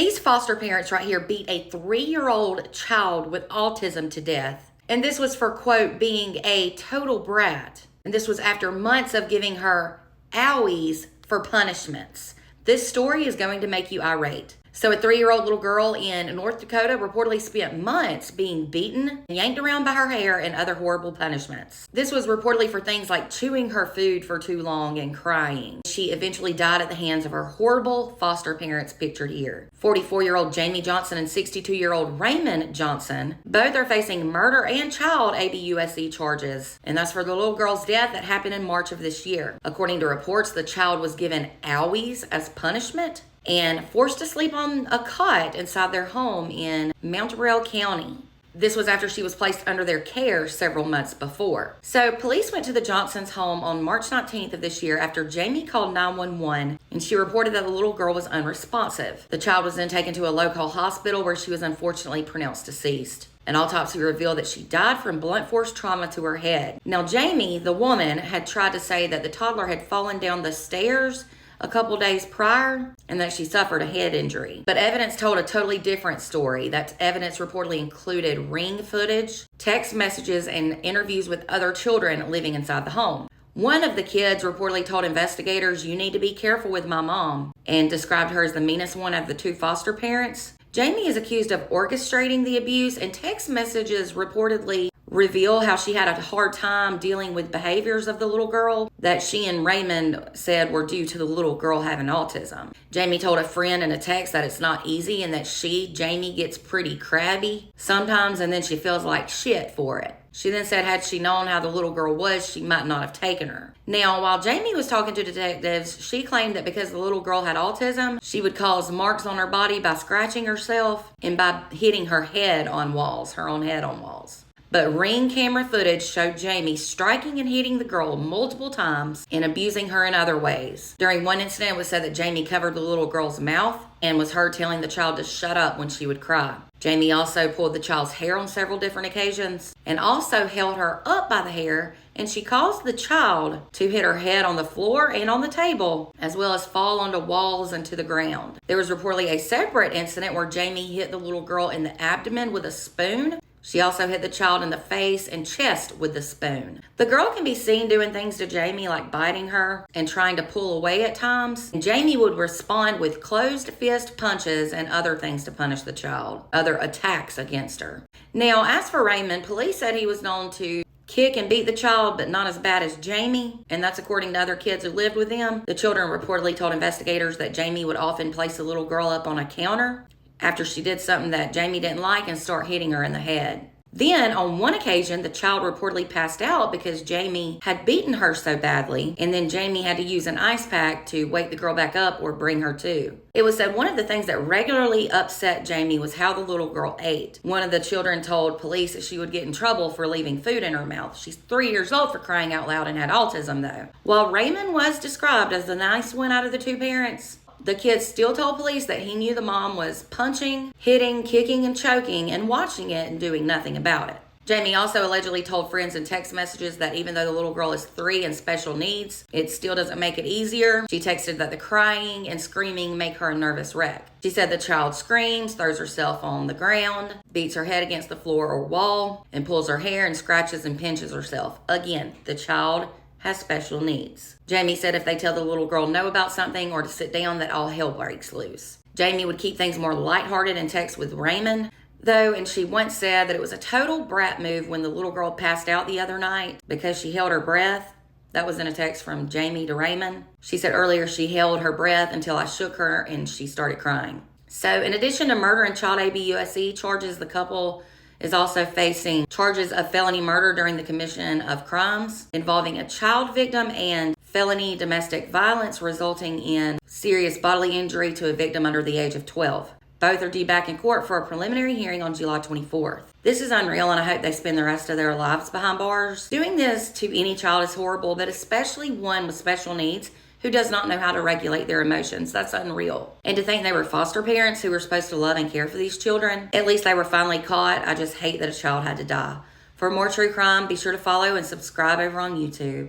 These foster parents right here beat a 3-year-old child with autism to death. And this was for, quote, being a total brat. And this was after months of giving her owies for punishments. This story is going to make you irate. So a 3-year-old little girl in North Dakota reportedly spent months being beaten, yanked around by her hair, and other horrible punishments. This was reportedly for things like chewing her food for too long and crying. She eventually died at the hands of her horrible foster parents pictured here. 44-year-old Jamie Johnson and 62-year-old Raymond Johnson both are facing murder and child ABUSC charges. And that's for the little girl's death that happened in March of this year. According to reports, the child was given owies as punishment and forced to sleep on a cot inside their home in Mountrail County. This was after she was placed under their care several months before. So police went to the Johnsons' home on March 19th of this year after Jamie called 911 and she reported that the little girl was unresponsive. The child was then taken to a local hospital where she was unfortunately pronounced deceased. An autopsy revealed that she died from blunt force trauma to her head. Now Jamie, the woman, had tried to say that the toddler had fallen down the stairs a couple days prior and that she suffered a head injury. But evidence told a totally different story. That evidence reportedly included ring footage, text messages, and interviews with other children living inside the home. One of the kids reportedly told investigators, "You need to be careful with my mom," and described her as the meanest one of the two foster parents. Jamie is accused of orchestrating the abuse, and text messages reportedly reveal how she had a hard time dealing with behaviors of the little girl that she and Raymond said were due to the little girl having autism. Jamie told a friend in a text that it's not easy and that Jamie gets pretty crabby sometimes and then she feels like shit for it. She then said had she known how the little girl was, she might not have taken her. Now, while Jamie was talking to detectives, she claimed that because the little girl had autism, she would cause marks on her body by scratching herself and by hitting her head on walls, her own head on walls. But ring camera footage showed Jamie striking and hitting the girl multiple times and abusing her in other ways. During one incident, it was said that Jamie covered the little girl's mouth and was heard telling the child to shut up when she would cry. Jamie also pulled the child's hair on several different occasions and also held her up by the hair, and she caused the child to hit her head on the floor and on the table, as well as fall onto walls and to the ground. There was reportedly a separate incident where Jamie hit the little girl in the abdomen with a spoon. She also hit the child in the face and chest with the spoon. The girl can be seen doing things to Jamie like biting her and trying to pull away at times. And Jamie would respond with closed fist punches and other things to punish the child, other attacks against her. Now, as for Raymond, police said he was known to kick and beat the child, but not as bad as Jamie, and that's according to other kids who lived with him. The children reportedly told investigators that Jamie would often place the little girl up on a counter after she did something that Jamie didn't like and start hitting her in the head. Then, on one occasion, the child reportedly passed out because Jamie had beaten her so badly, and then Jamie had to use an ice pack to wake the girl back up or bring her to. It was said one of the things that regularly upset Jamie was how the little girl ate. One of the children told police that she would get in trouble for leaving food in her mouth. She's 3 years old, for crying out loud, and had autism though. While Raymond was described as the nice one out of the two parents, the kid still told police that he knew the mom was punching, hitting, kicking, and choking and watching it and doing nothing about it. Jamie also allegedly told friends in text messages that even though the little girl is 3 and special needs, it still doesn't make it easier. She texted that the crying and screaming make her a nervous wreck. She said the child screams, throws herself on the ground, beats her head against the floor or wall, and pulls her hair and scratches and pinches herself. Again, the child has special needs. Jamie said if they tell the little girl no about something or to sit down, that all hell breaks loose. Jamie would keep things more lighthearted in text with Raymond, though, and she once said that it was a total brat move when the little girl passed out the other night because she held her breath. That was in a text from Jamie to Raymond. She said earlier she held her breath until I shook her and she started crying. So in addition to murder and child ABUSC charges, the couple is also facing charges of felony murder during the commission of crimes involving a child victim and felony domestic violence resulting in serious bodily injury to a victim under the age of 12. Both are due back in court for a preliminary hearing on July 24th. This is unreal, and I hope they spend the rest of their lives behind bars. Doing this to any child is horrible, but especially one with special needs who does not know how to regulate their emotions. That's unreal. And to think they were foster parents who were supposed to love and care for these children. At least they were finally caught. I just hate that a child had to die. For more true crime, be sure to follow and subscribe over on YouTube.